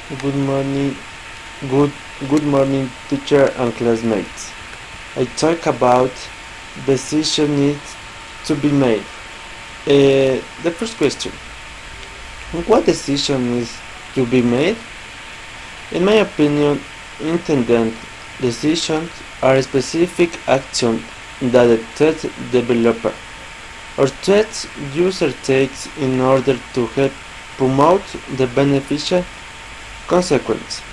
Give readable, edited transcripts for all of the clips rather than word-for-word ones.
Good morning, good good morning, teacher and classmates. I talk about decision needs to be made. The first question: what decision needs to be made? In my opinion, intended decisions are specific actions that the test developer or test user takes in order to help promote the beneficial consequence.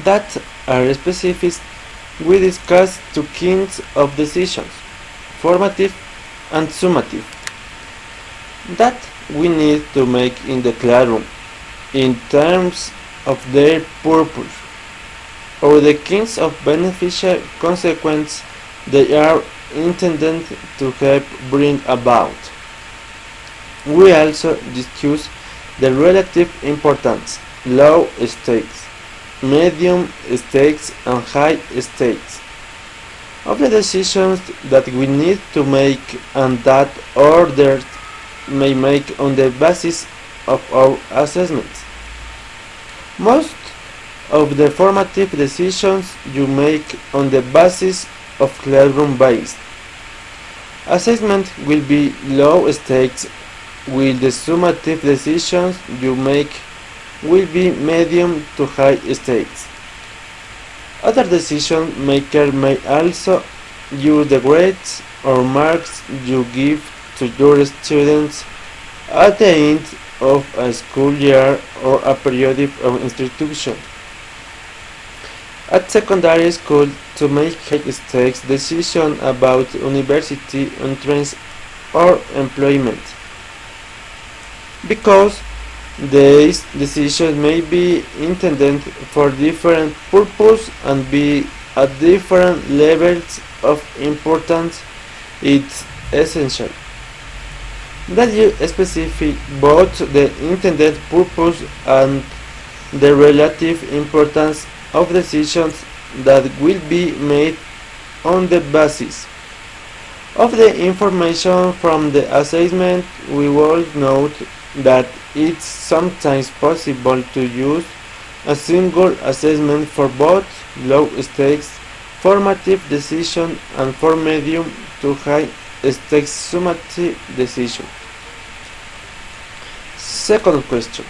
That are specific, we discuss two kinds of decisions, formative and summative, that we need to make in the classroom in terms of their purpose, or the kinds of beneficial consequence they are intended to help bring about. We also discuss the relative importance, low stakes, medium stakes and high stakes of the decisions that we need to make and that others may make on the basis of our assessments. Most of the formative decisions you make on the basis of classroom-based assessment will be low stakes, while the summative decisions you make will be medium to high stakes. Other decision makers may also use the grades or marks you give to your students at the end of a school year or a period of instruction. At secondary school, to make high stakes decisions about university entrance or employment, because these decisions may be intended for different purposes and be at different levels of importance. It's essential that you specify both the intended purpose and the relative importance of decisions that will be made on the basis of the information from the assessment. We will note that it's sometimes possible to use a single assessment for both low stakes formative decision and for medium to high stakes summative decision. Second question: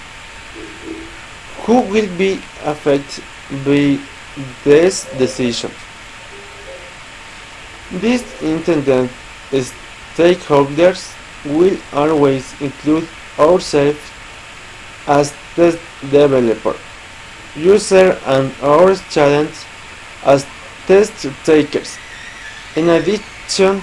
who will be affected by this decision? These intended stakeholders will always include ourselves as test developer, user and our students as test takers. In addition,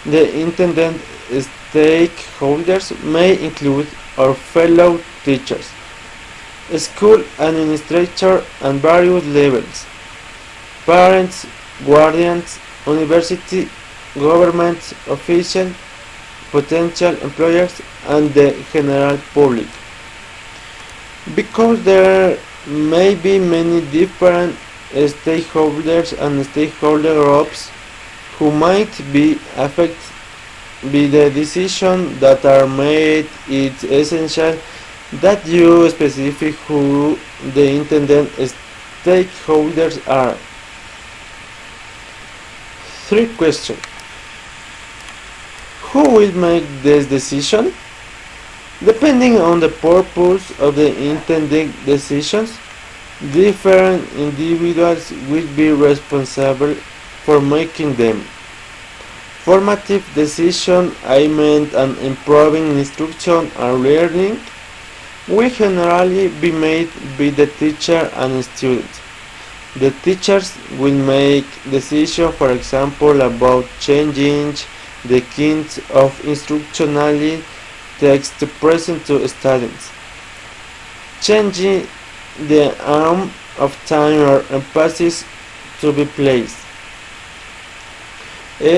the intended stakeholders may include our fellow teachers, school administrators and various levels, parents, guardians, university, government officials, potential employers, and the general public. Because there may be many different stakeholders and stakeholder groups who might be affected by the decisions that are made, it's essential that you specify who the intended stakeholders are. Three questions: who will make this decision? Depending on the purpose of the intended decisions, different individuals will be responsible for making them. Formative decisions aimed at improving instruction and learning will generally be made by the teacher and students. The teachers will make decisions, for example, about changing the kinds of instructional text present to students, changing the amount of time or emphasis to be placed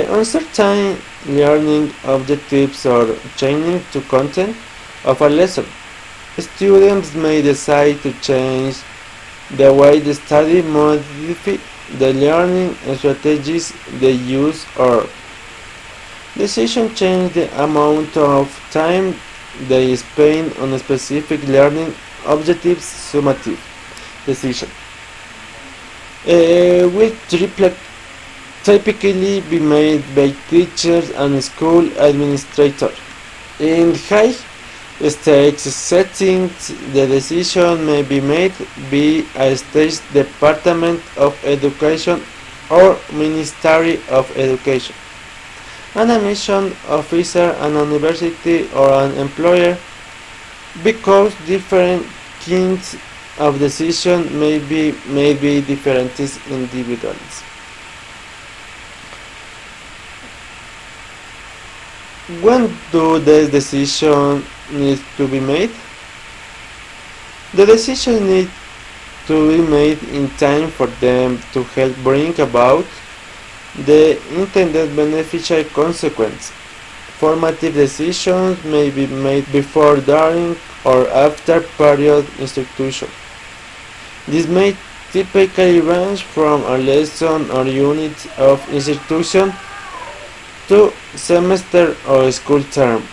on certain learning objectives or changing the content of a lesson. Students may decide to change the way they study, modify the learning strategies they use, or decision change the amount of time they spend on specific learning objectives summative. decision. Will typically be made by teachers and school administrators. In high stakes settings, the decision may be made by a state department of education or Ministry of Education, an admission officer, an university, or an employer, because different kinds of decisions may be made by different individuals. When do the decision need to be made? The decision needs to be made in time for them to help bring about the intended beneficial consequence. Formative decisions may be made before, during, or after period instruction. This may typically range from a lesson or unit of instruction to semester or school term,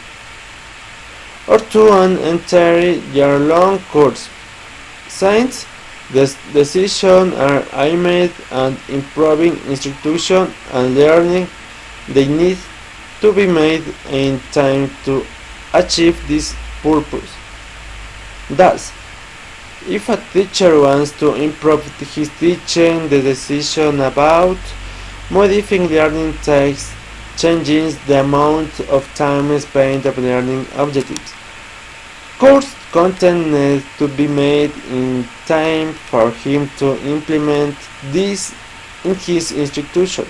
or to an entire year-long course. Since the decisions are aimed at improving instruction and learning, they need to be made in time to achieve this purpose. Thus, if a teacher wants to improve his teaching, the decision about modifying learning takes changing the amount of time spent on learning objectives. Course content needs to be made in time for him to implement this in his instruction.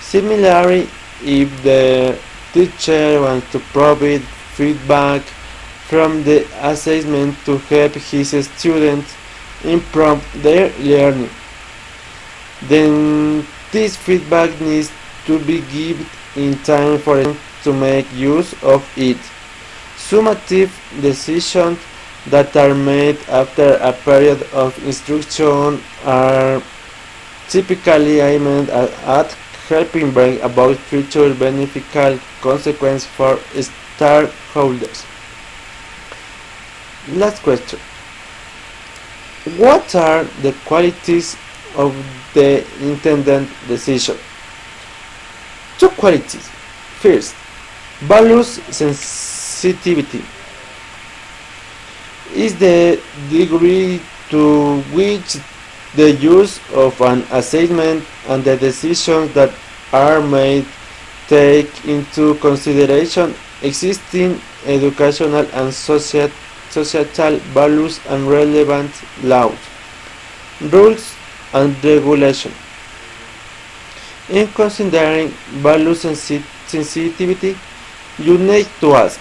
Similarly, if the teacher wants to provide feedback from the assessment to help his students improve their learning, then this feedback needs to be given in time for him to make use of it. Summative decisions that are made after a period of instruction are typically aimed at helping bring about future beneficial consequences for stakeholders. Last question. What are the qualities of the intended decision? Two qualities. First, values sensitivity is the degree to which the use of an assessment and the decisions that are made take into consideration existing educational and societal values and relevant laws, rules, and regulations. In considering value sensitivity, you need to ask,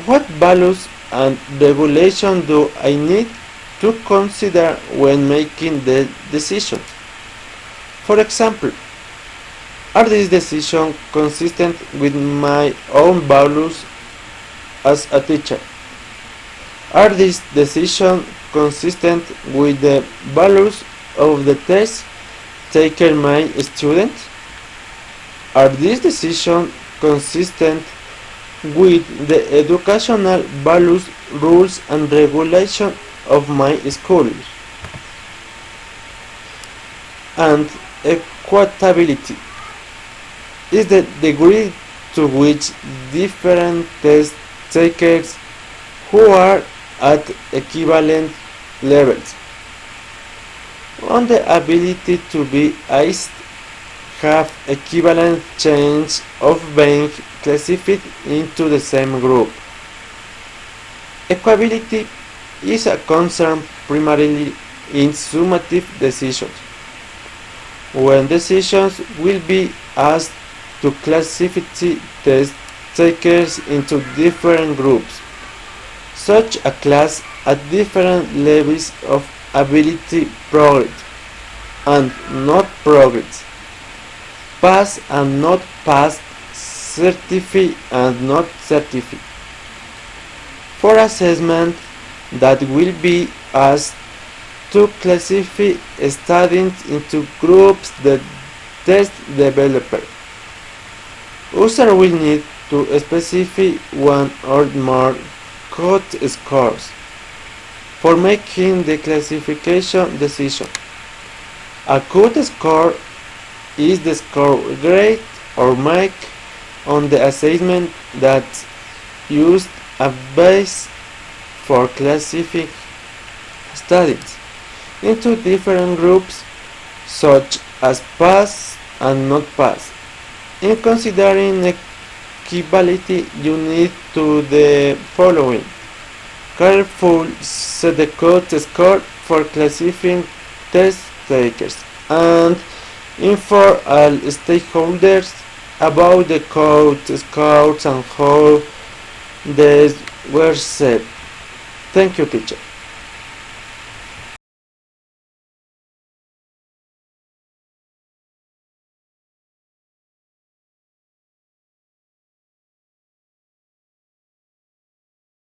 what values and regulations do I need to consider when making the decision? For example, are these decisions consistent with my own values as a teacher? Are these decisions consistent with the values of the test taken by students? Are these decisions consistent with the educational values, rules, and regulations of my school? And equitability is the degree to which different test takers who are at equivalent levels on the ability to be iced have equivalent chance of being classified into the same group. Equability is a concern primarily in summative decisions, when decisions will be asked to classify test takers into different groups, such a class at different levels of ability progress and not progress, pass and not pass, certificate and not certificate. For assessment that will be asked to classify students into groups, the test developer user will need to specify one or more cut scores. for making the classification decision. A good score is the score grade or make on the assessment that used a base for classifying students into different groups such as pass and not pass. In considering equality, you need to do the following. Careful set the code score for classifying test takers and inform all stakeholders about the code scores and how they were set. Thank you, teacher.